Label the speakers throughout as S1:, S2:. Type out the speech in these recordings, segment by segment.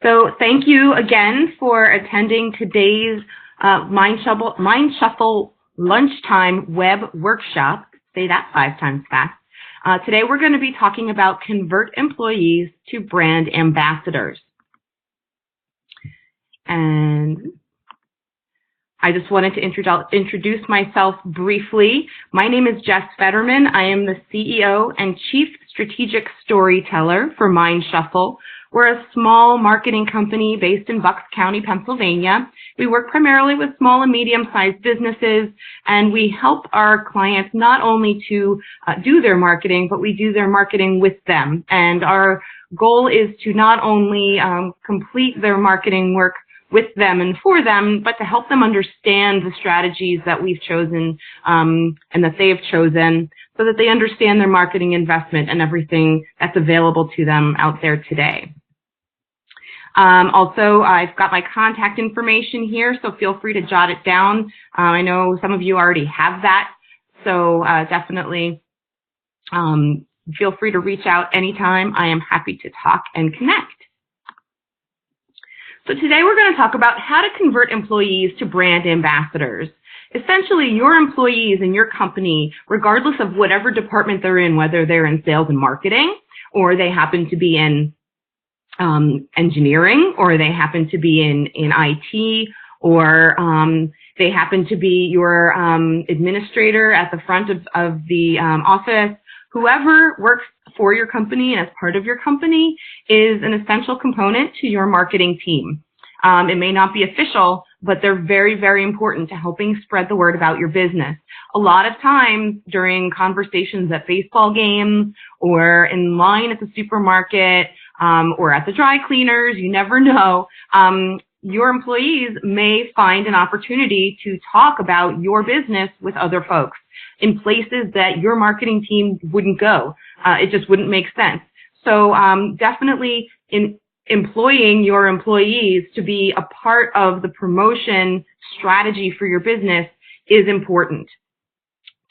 S1: So thank you again for attending today's MindShuffle lunchtime web workshop. Say that 5 times fast. Today we're going to be talking about convert employees to brand ambassadors. And I just wanted to introduce myself briefly. My name is Jess Fetterman. I am the CEO and Chief Strategic Storyteller for MindShuffle. We're a small marketing company based in Bucks County, Pennsylvania. We work primarily with small and medium-sized businesses, and we help our clients not only to do their marketing, but we do their marketing with them. And our goal is to not only complete their marketing work with them and for them, but to help them understand the strategies that we've chosen and that they've chosen so that they understand their marketing investment and everything that's available to them out there today. Also, I've got my contact information here, so feel free to jot it down. I know some of you already have that, so definitely feel free to reach out anytime. I am happy to talk and connect. So today we're going to talk about how to convert employees to brand ambassadors. Essentially, your employees in your company, regardless of whatever department they're in, whether they're in sales and marketing, or they happen to be in engineering, or they happen to be in IT, or they happen to be your administrator at the front of the office, whoever works for your company and as part of your company is an essential component to your marketing team. It may not be official, but they're very, very important to helping spread the word about your business. A lot of times during conversations at baseball games or in line at the supermarket or at the dry cleaners, you never know, your employees may find an opportunity to talk about your business with other folks in places that your marketing team wouldn't go. It just wouldn't make sense. So definitely in employing your employees to be a part of the promotion strategy for your business is important.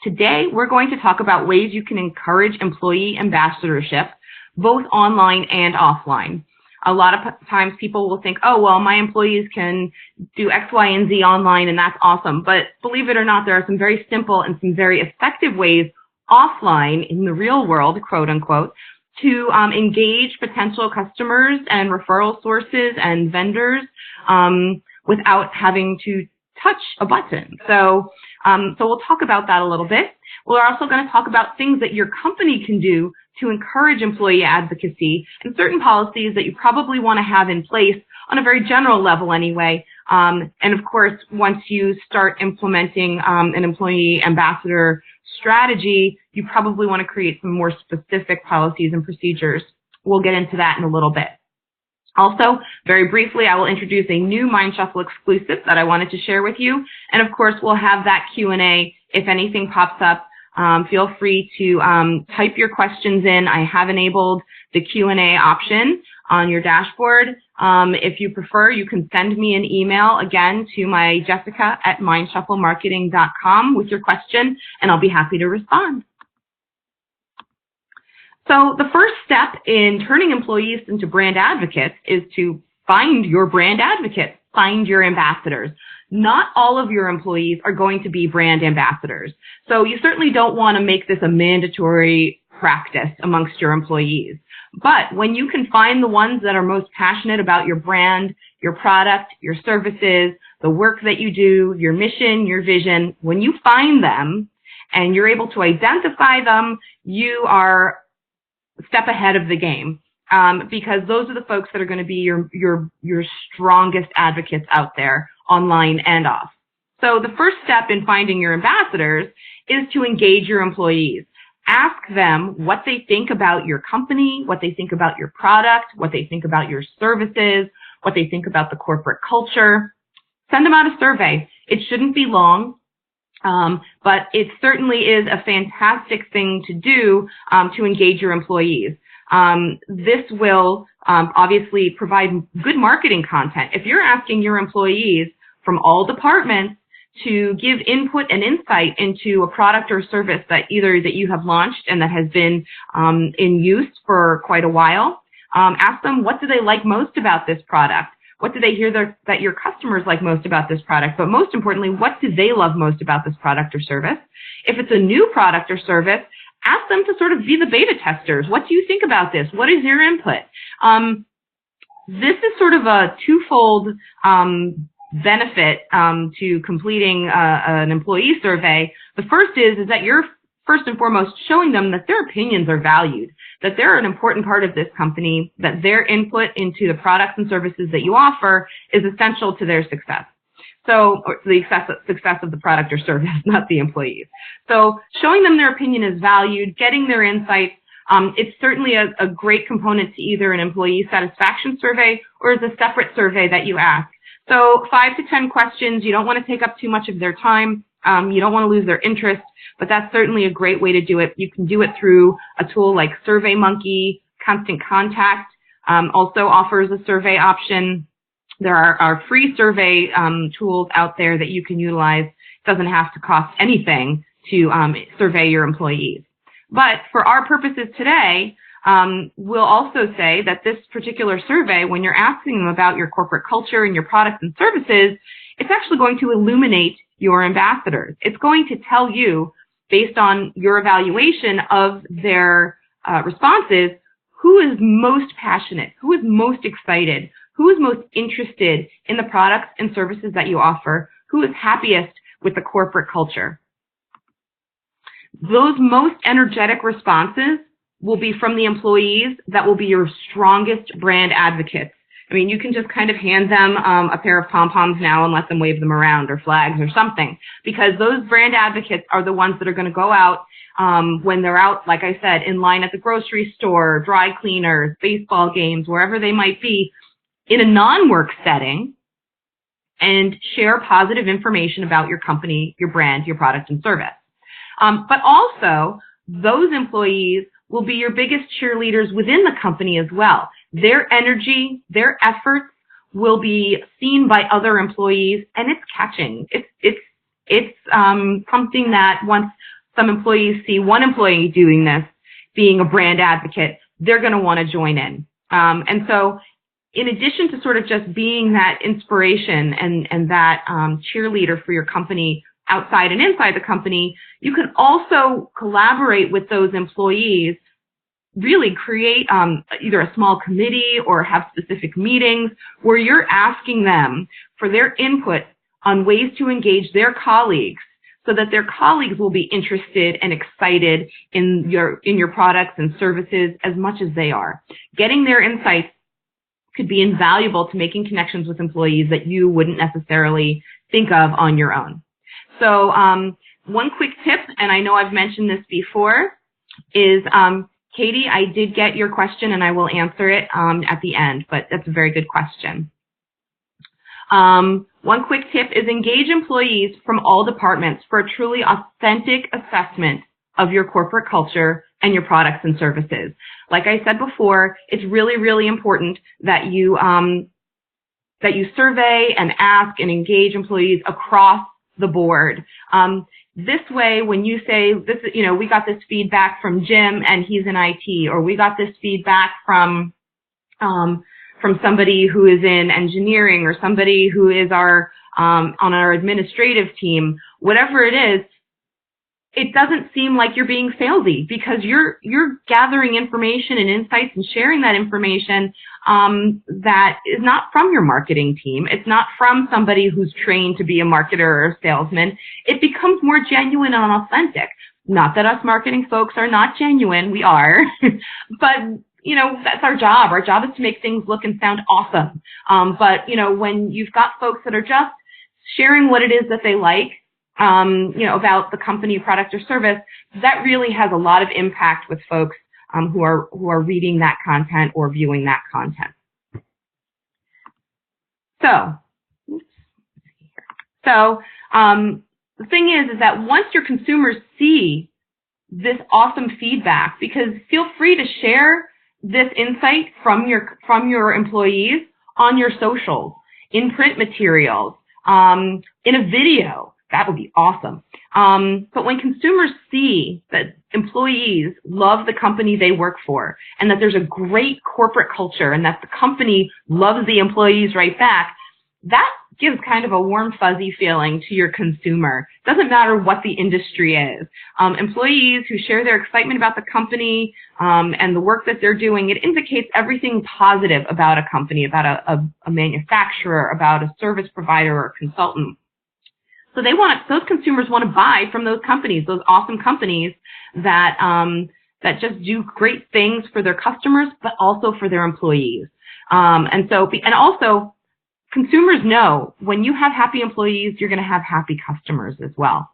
S1: Today, we're going to talk about ways you can encourage employee ambassadorship, both online and offline. A lot of times people will think, oh, well, my employees can do X, Y, and Z online, and that's awesome. But believe it or not, there are some very simple and some very effective ways offline in the real world, quote unquote, to engage potential customers and referral sources and vendors without having to touch a button. So we'll talk about that a little bit. We're also going to talk about things that your company can do to encourage employee advocacy and certain policies that you probably want to have in place on a very general level anyway. And of course, once you start implementing an employee ambassador strategy, you probably want to create some more specific policies and procedures. We'll get into that in a little bit. Also, very briefly, I will introduce a new MindShuffle exclusive that I wanted to share with you. And of course, we'll have that Q&A if anything pops up. Feel free to type your questions in. I have enabled the Q&A option on your dashboard. If you prefer, you can send me an email again to my jessica@mindshufflemarketing.com with your question, and I'll be happy to respond. So the first step in turning employees into brand advocates is to find your brand advocates, find your ambassadors. Not all of your employees are going to be brand ambassadors. So you certainly don't want to make this a mandatory practice amongst your employees. But when you can find the ones that are most passionate about your brand, your product, your services, the work that you do, your mission, your vision, when you find them and you're able to identify them, you are a step ahead of the game. Because those are the folks that are going to be your strongest advocates out there, online and off. So the first step in finding your ambassadors is to engage your employees. Ask them what they think about your company, what they think about your product, what they think about your services, what they think about the corporate culture. Send them out a survey. It shouldn't be long. But it certainly is a fantastic thing to do to engage your employees. This will obviously provide good marketing content. If you're asking your employees from all departments to give input and insight into a product or service that either that you have launched and that has been in use for quite a while, Ask them, what do they like most about this product? What do they hear that your customers like most about this product? But most importantly, what do they love most about this product or service? If it's a new product or service, ask them to sort of be the beta testers. What do you think about this? What is your input? This is sort of a twofold benefit to completing an employee survey. The first is that you're first and foremost showing them that their opinions are valued, that they're an important part of this company, that their input into the products and services that you offer is essential to their success. So, or the success of the product or service, not the employees. So showing them their opinion is valued, getting their insights. It's certainly a great component to either an employee satisfaction survey or as a separate survey that you ask. So 5 to 10 questions. You don't want to take up too much of their time. You don't want to lose their interest, but that's certainly a great way to do it. You can do it through a tool like SurveyMonkey. Constant Contact also offers a survey option. There are free survey tools out there that you can utilize. It doesn't have to cost anything to survey your employees. But for our purposes today, we'll also say that this particular survey, when you're asking them about your corporate culture and your products and services, it's actually going to illuminate your ambassadors. It's going to tell you, based on your evaluation of their responses, who is most passionate, who is most excited, who is most interested in the products and services that you offer, who is happiest with the corporate culture. Those most energetic responses will be from the employees that will be your strongest brand advocates. I mean, you can just kind of hand them a pair of pom-poms now and let them wave them around, or flags or something, because those brand advocates are the ones that are going to go out when they're out, like I said, in line at the grocery store, dry cleaners, baseball games, wherever they might be, in a non-work setting, and share positive information about your company, your brand, your product and service. But also, those employees will be your biggest cheerleaders within the company as well. Their energy, their efforts will be seen by other employees, and it's catching. It's something that once some employees see one employee doing this, being a brand advocate, they're going to want to join in. And so, in addition to sort of just being that inspiration and that cheerleader for your company outside and inside the company, you can also collaborate with those employees, really create either a small committee or have specific meetings where you're asking them for their input on ways to engage their colleagues so that their colleagues will be interested and excited in your products and services as much as they are. Getting their insights could be invaluable to making connections with employees that you wouldn't necessarily think of on your own. So one quick tip, and I know I've mentioned this before, is Katie, I did get your question and I will answer it at the end, but that's a very good question. One quick tip is engage employees from all departments for a truly authentic assessment of your corporate culture and your products and services. Like I said before, it's really, really important that you survey and ask and engage employees across the board. This way, when you say, this, we got this feedback from Jim and he's in IT, or we got this feedback from somebody who is in engineering, or somebody who is on our administrative team, whatever it is, it doesn't seem like you're being salesy, because you're gathering information and insights and sharing that information that is not from your marketing team. It's not from somebody who's trained to be a marketer or a salesman. It becomes more genuine and authentic. Not that us marketing folks are not genuine, we are, but that's our job. Our job is to make things look and sound awesome. But when you've got folks that are just sharing what it is that they like, about the company, product, or service, that really has a lot of impact with folks who are reading that content or viewing that content. So the thing is that once your consumers see this awesome feedback, because feel free to share this insight from your employees on your socials, in print materials, in a video. that would be awesome. But when consumers see that employees love the company they work for and that there's a great corporate culture and that the company loves the employees right back, that gives kind of a warm, fuzzy feeling to your consumer. Doesn't matter what the industry is. Employees who share their excitement about the company and the work that they're doing, it indicates everything positive about a company, about a manufacturer, about a service provider or consultant. So those consumers want to buy from those companies, those awesome companies that that just do great things for their customers, but also for their employees. And also, consumers know when you have happy employees, you're going to have happy customers as well.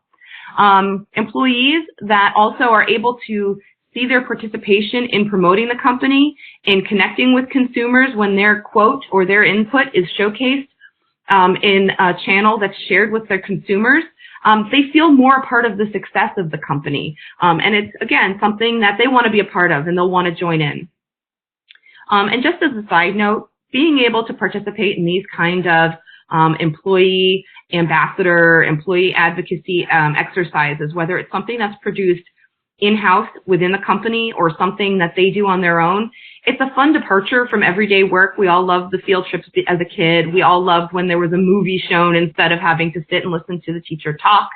S1: Employees that also are able to see their participation in promoting the company, in connecting with consumers when their quote or their input is showcased in a channel that's shared with their consumers, they feel more a part of the success of the company. And it's, again, something that they want to be a part of and they'll want to join in. And just as a side note, being able to participate in these kind of employee ambassador, employee advocacy exercises, whether it's something that's produced in-house within the company or something that they do on their own, it's a fun departure from everyday work. We all loved the field trips as a kid. We all loved when there was a movie shown instead of having to sit and listen to the teacher talk.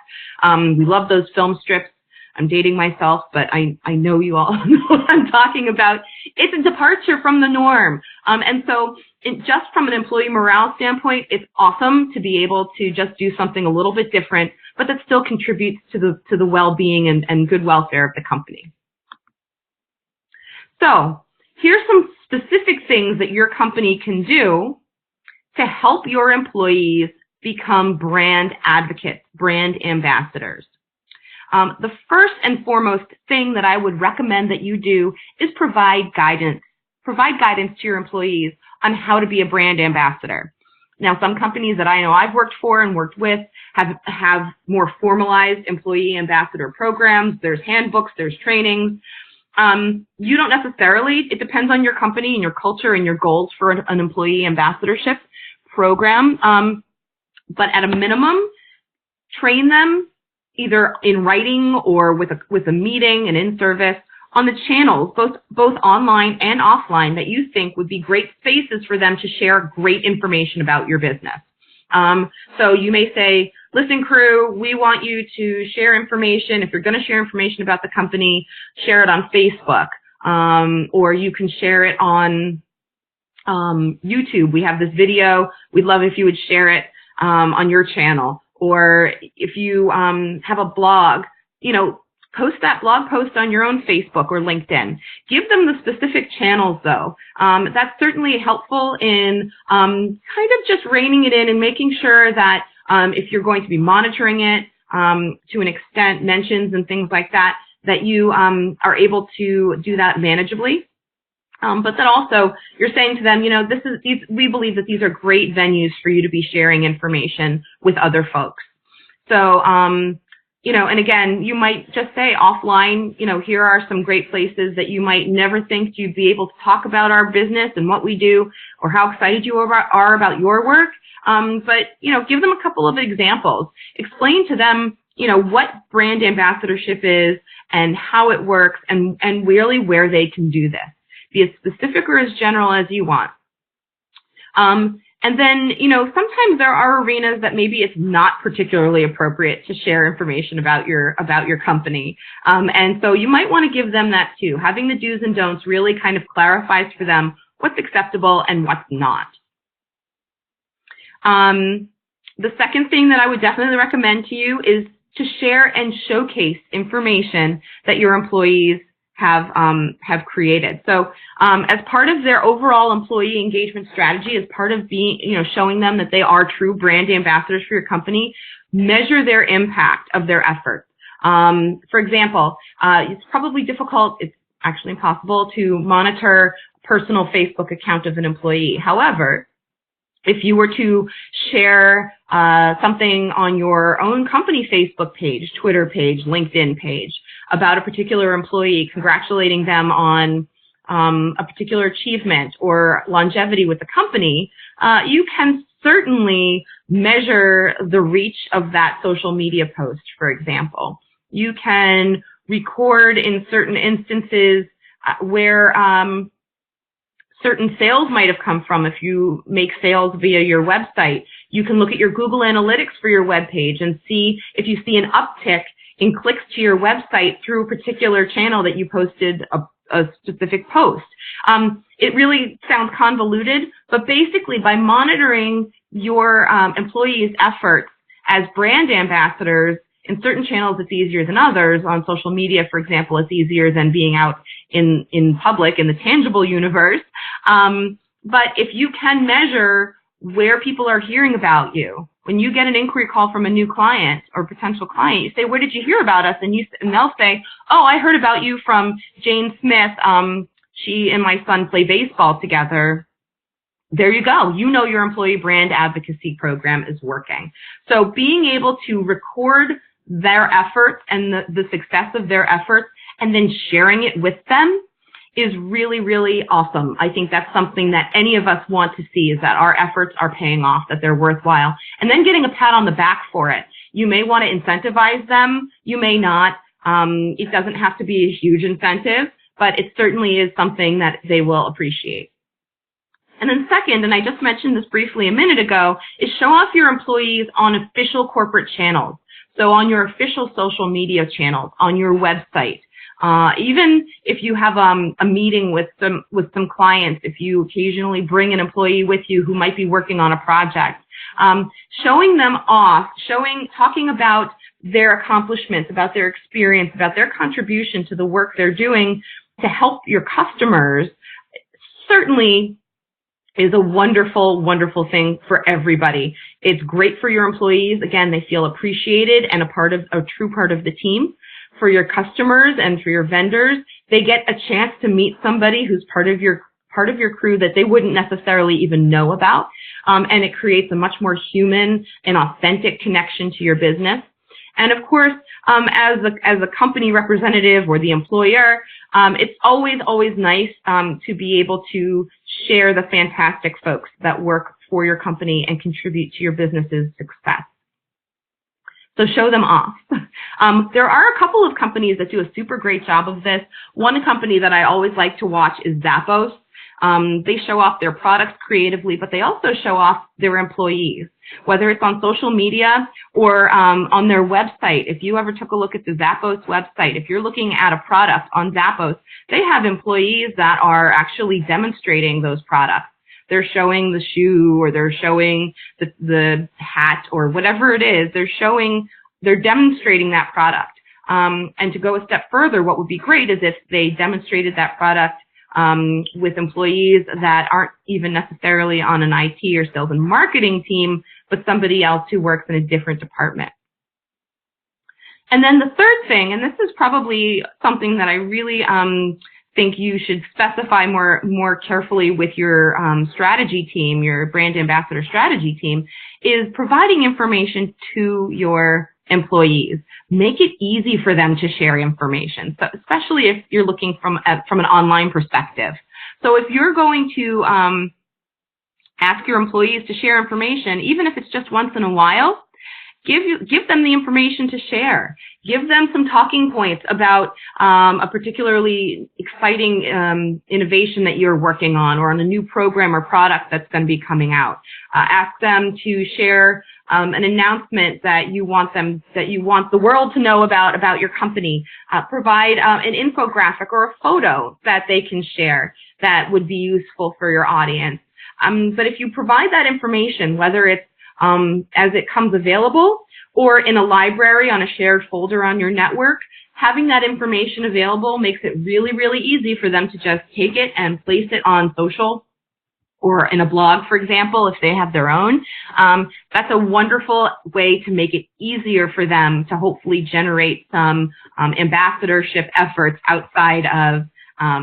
S1: We loved those film strips. I'm dating myself, but I know you all know what I'm talking about. It's a departure from the norm. And so just from an employee morale standpoint, it's awesome to be able to just do something a little bit different, but that still contributes to the well-being and good welfare of the company. So here's some specific things that your company can do to help your employees become brand advocates, brand ambassadors. The first and foremost thing that I would recommend that you do is provide guidance. Provide guidance to your employees on how to be a brand ambassador. Now, some companies that I know I've worked for and worked with have more formalized employee ambassador programs. There's handbooks, there's trainings. You don't necessarily, it depends on your company and your culture and your goals for an employee ambassadorship program. But at a minimum, train them either in writing or with a meeting and in service on the channels, both online and offline, that you think would be great spaces for them to share great information about your business. So you may say, listen, crew, we want you to share information. If you're going to share information about the company, share it on Facebook, or you can share it on YouTube. We have this video. We'd love if you would share it on your channel. Or if you have a blog, post that blog post on your own Facebook or LinkedIn. Give them the specific channels, though. That's certainly helpful in kind of just reining it in and making sure that if you're going to be monitoring it to an extent, mentions and things like that, that you are able to do that manageably. But then also you're saying to them, we believe that these are great venues for you to be sharing information with other folks. So, and again, you might just say offline, here are some great places that you might never think you'd be able to talk about our business and what we do or how excited you are about your work. But, give them a couple of examples. Explain to them, what brand ambassadorship is and how it works and really where they can do this. Be as specific or as general as you want. And then, sometimes there are arenas that maybe it's not particularly appropriate to share information about your company. And so you might want to give them that too. Having the do's and don'ts really kind of clarifies for them what's acceptable and what's not. The second thing that I would definitely recommend to you is to share and showcase information that your employees have created. So as part of their overall employee engagement strategy, as part of being, showing them that they are true brand ambassadors for your company, measure their impact of their efforts. For example, it's probably difficult, it's actually impossible to monitor a personal Facebook account of an employee. However, if you were to share something on your own company Facebook page, Twitter page, LinkedIn page about a particular employee, congratulating them on a particular achievement or longevity with the company, you can certainly measure the reach of that social media post, for example. You can record in certain instances where certain sales might have come from. If you make sales via your website, you can look at your Google Analytics for your web page and see if you see an uptick in clicks to your website through a particular channel that you posted a specific post. It really sounds convoluted, but basically by monitoring your employees' efforts as brand ambassadors, in certain channels it's easier than others. On social media, for example, it's easier than being out in public, in the tangible universe. But if you can measure where people are hearing about you, when you get an inquiry call from a new client or potential client, you say, "Where did you hear about us?" And they'll say, "Oh, I heard about you from Jane Smith. She and my son play baseball together." There you go. You know your employee brand advocacy program is working. So being able to record their efforts and the success of their efforts and then sharing it with them is really, really awesome. I think that's something that any of us want to see, is that our efforts are paying off, that they're worthwhile. And then getting a pat on the back for it. You may want to incentivize them. You may not. It doesn't have to be a huge incentive, but it certainly is something that they will appreciate. And then second, and I just mentioned this briefly a minute ago, is show off your employees on official corporate channels. So on your official social media channels, on your website. Even if you have a meeting with some clients, if you occasionally bring an employee with you who might be working on a project, showing them off, talking about their accomplishments, about their experience, about their contribution to the work they're doing to help your customers, certainly is a wonderful, wonderful thing for everybody. It's great for your employees. Again, they feel appreciated and a true part of the team. For your customers and for your vendors, they get a chance to meet somebody who's part of your crew that they wouldn't necessarily even know about. And it creates a much more human and authentic connection to your business. And of course, as a company representative or the employer, it's always nice to be able to share the fantastic folks that work for your company and contribute to your business's success. So show them off. There are a couple of companies that do a super great job of this. One company that I always like to watch is Zappos. They show off their products creatively, but they also show off their employees, whether it's on social media or on their website. If you ever took a look at the Zappos website, if you're looking at a product on Zappos, they have employees that are actually demonstrating those products. They're showing the shoe, or they're showing the hat, or whatever it is. They're demonstrating that product. And to go a step further, what would be great is if they demonstrated that product with employees that aren't even necessarily on an IT or sales and marketing team, but somebody else who works in a different department. And then the third thing, and this is probably something that I really think you should specify more carefully with your strategy team, your brand ambassador strategy team, is providing information to your employees. Make it easy for them to share information, so especially if you're looking from an online perspective. So if you're going to ask your employees to share information, even if it's just once in a while, give them the information to share. Give them some talking points about a particularly exciting innovation that you're working on, or on a new program or product that's going to be coming out. Ask them to share an announcement that you want the world to know about your company. Provide an infographic or a photo that they can share that would be useful for your audience. But if you provide that information, whether it's as it comes available or in a library on a shared folder on your network, having that information available makes it really, really easy for them to just take it and place it on social or in a blog, for example, if they have their own. That's a wonderful way to make it easier for them to hopefully generate some ambassadorship efforts outside of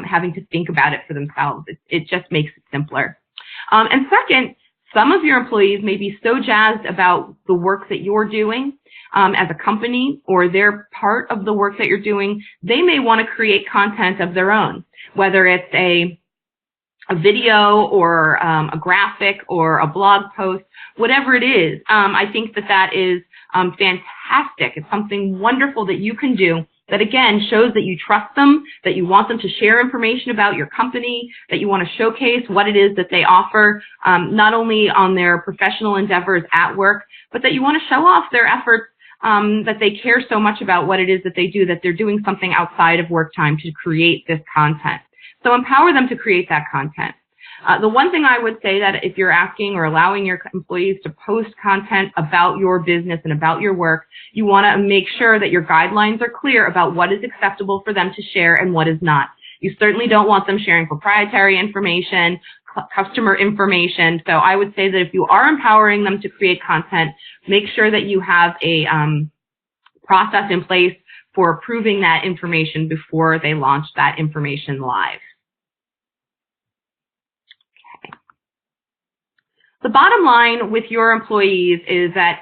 S1: having to think about it for themselves. It just makes it simpler. And second, Some of your employees may be so jazzed about the work that you're doing as a company, or they're part of the work that you're doing, they may want to create content of their own, whether it's a video or a graphic or a blog post, whatever it is. I think that is fantastic. It's something wonderful that you can do that, again, shows that you trust them, that you want them to share information about your company, that you want to showcase what it is that they offer, not only on their professional endeavors at work, but that you want to show off their efforts, that they care so much about what it is that they do, that they're doing something outside of work time to create this content. So empower them to create that content. The one thing I would say, that if you're asking or allowing your employees to post content about your business and about your work, you want to make sure that your guidelines are clear about what is acceptable for them to share and what is not. You certainly don't want them sharing proprietary information, customer information. So I would say that if you are empowering them to create content, make sure that you have a process in place for approving that information before they launch that information live. The bottom line with your employees is that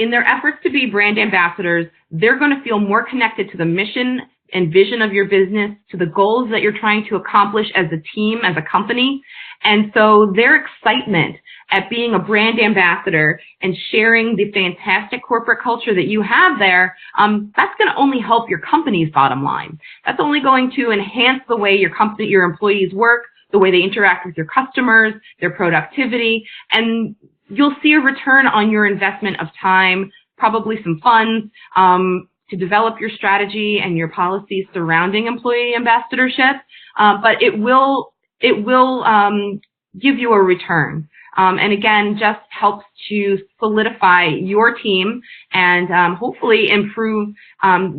S1: in their efforts to be brand ambassadors, they're going to feel more connected to the mission and vision of your business, to the goals that you're trying to accomplish as a team, as a company. And so their excitement at being a brand ambassador and sharing the fantastic corporate culture that you have there, that's going to only help your company's bottom line. That's only going to enhance the way your employees work, the way they interact with your customers, their productivity, and you'll see a return on your investment of time, probably some funds, to develop your strategy and your policies surrounding employee ambassadorship, but it will give you a return. And again, just helps to solidify your team and hopefully improve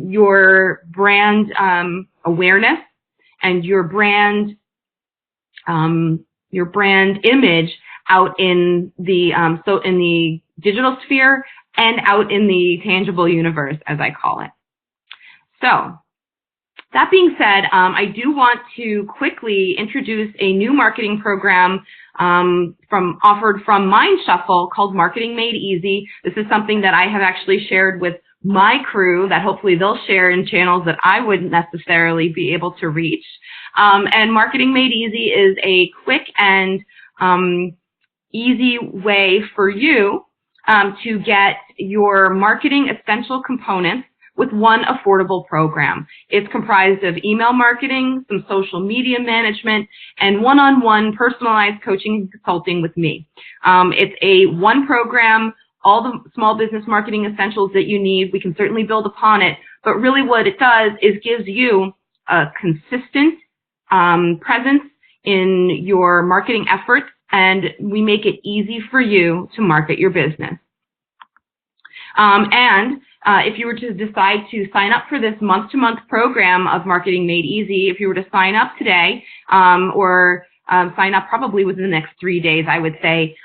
S1: your brand awareness and your brand image out in the in the digital sphere and out in the tangible universe, as I call it. So that being said, I do want to quickly introduce a new marketing program offered from MindShuffle called Marketing Made Easy. This is something that I have actually shared with my crew that hopefully they'll share in channels that I wouldn't necessarily be able to reach. And Marketing Made Easy is a quick and easy way for you to get your marketing essential components with one affordable program. It's comprised of email marketing, some social media management, and one-on-one personalized coaching and consulting with me. It's a one program, all the small business marketing essentials that you need. We can certainly build upon it, but really what it does is gives you a consistent presence in your marketing efforts, and we make it easy for you to market your business. If you were to decide to sign up for this month-to-month program of Marketing Made Easy, if you were to sign up today or sign up probably within the next 3 days, I would say,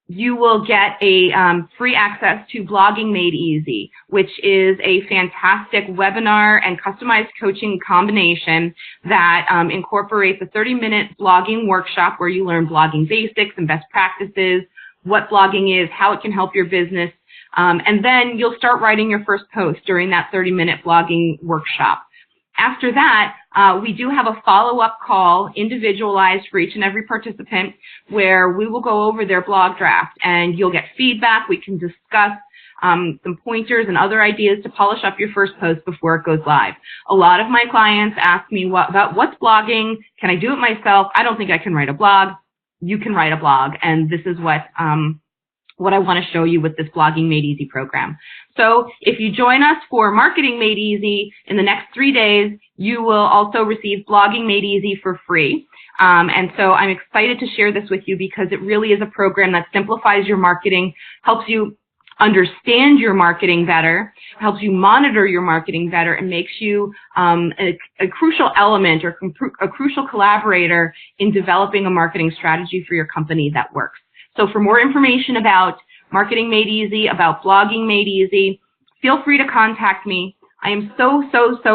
S1: you will get a free access to Blogging Made Easy, which is a fantastic webinar and customized coaching combination that incorporates a 30-minute blogging workshop where you learn blogging basics and best practices, what blogging is, how it can help your business, and then you'll start writing your first post during that 30-minute blogging workshop. After that, we do have a follow-up call, individualized for each and every participant, where we will go over their blog draft, and you'll get feedback. We can discuss some pointers and other ideas to polish up your first post before it goes live. A lot of my clients ask me about what's blogging? Can I do it myself? I don't think I can write a blog. You can write a blog, and this is what I want to show you with this Blogging Made Easy program. So if you join us for Marketing Made Easy in the next 3 days, you will also receive Blogging Made Easy for free. And so I'm excited to share this with you because it really is a program that simplifies your marketing, helps you understand your marketing better, helps you monitor your marketing better, and makes you a crucial element or a crucial collaborator in developing a marketing strategy for your company that works. So for more information about Marketing Made Easy, about Blogging Made Easy, feel free to contact me. I am so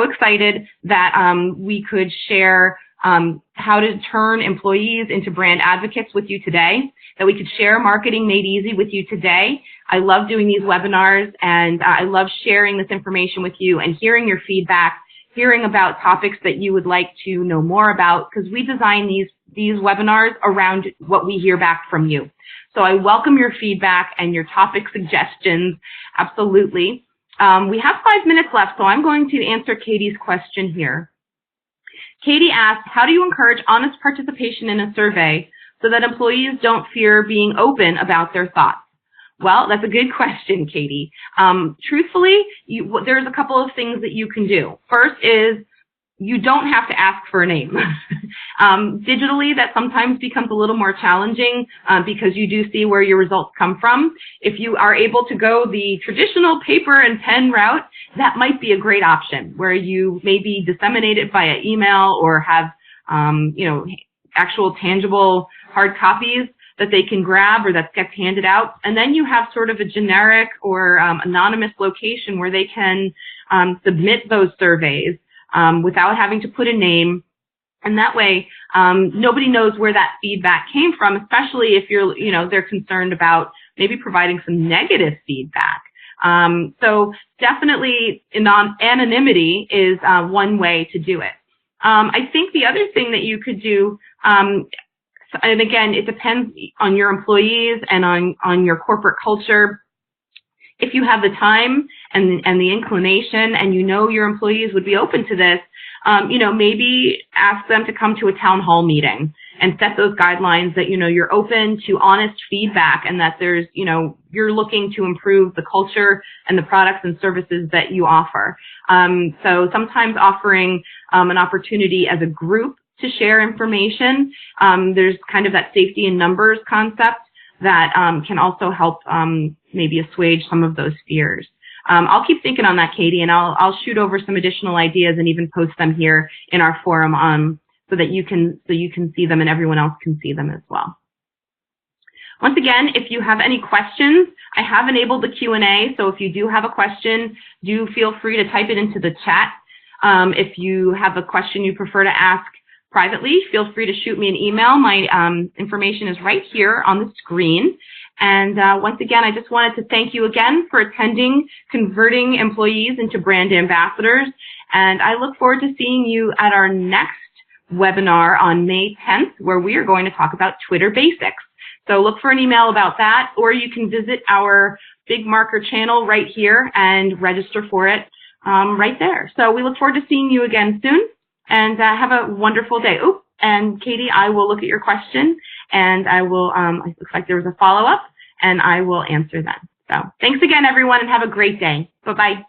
S1: excited that we could share how to turn employees into brand advocates with you today, that we could share marketing made easy with you today. I love doing these webinars, and I love sharing this information with you and hearing your feedback, hearing about topics that you would like to know more about, because we design these webinars around what we hear back from you. So I welcome your feedback and your topic suggestions, absolutely. We have 5 minutes left, so I'm going to answer Katie's question here. Katie asked, how do you encourage honest participation in a survey so that employees don't fear being open about their thoughts? Well, that's a good question, Katie. Truthfully, there's a couple of things that you can do. First is you don't have to ask for a name. Digitally, that sometimes becomes a little more challenging because you do see where your results come from. If you are able to go the traditional paper and pen route, that might be a great option, where you maybe disseminate it via email or have actual tangible hard copies that they can grab or that gets handed out. And then you have sort of a generic or anonymous location where they can submit those surveys without having to put a name. And that way, nobody knows where that feedback came from, especially if they're concerned about maybe providing some negative feedback. So definitely anonymity is one way to do it. I think the other thing that you could do, and again, it depends on your employees and on your corporate culture. If you have the time and the inclination, and your employees would be open to this, maybe ask them to come to a town hall meeting and set those guidelines that, you're open to honest feedback, and that there's, you're looking to improve the culture and the products and services that you offer. So sometimes offering an opportunity as a group to share information, there's kind of that safety in numbers concept that can also help maybe assuage some of those fears. I'll keep thinking on that, Katie, and I'll shoot over some additional ideas and even post them here in our forum so that you can see them and everyone else can see them as well. Once again, if you have any questions, I have enabled the Q&A, so if you do have a question, do feel free to type it into the chat. If you have a question you prefer to ask privately, feel free to shoot me an email. My information is right here on the screen. And once again, I just wanted to thank you again for attending Converting Employees into Brand Ambassadors. And I look forward to seeing you at our next webinar on May 10th, where we are going to talk about Twitter basics. So look for an email about that, or you can visit our Big Marker channel right here and register for it right there. So we look forward to seeing you again soon. And have a wonderful day. Oh, and Katie, I will look at your question, and I will, it looks like there was a follow-up, and I will answer that. So thanks again, everyone, and have a great day. Bye-bye.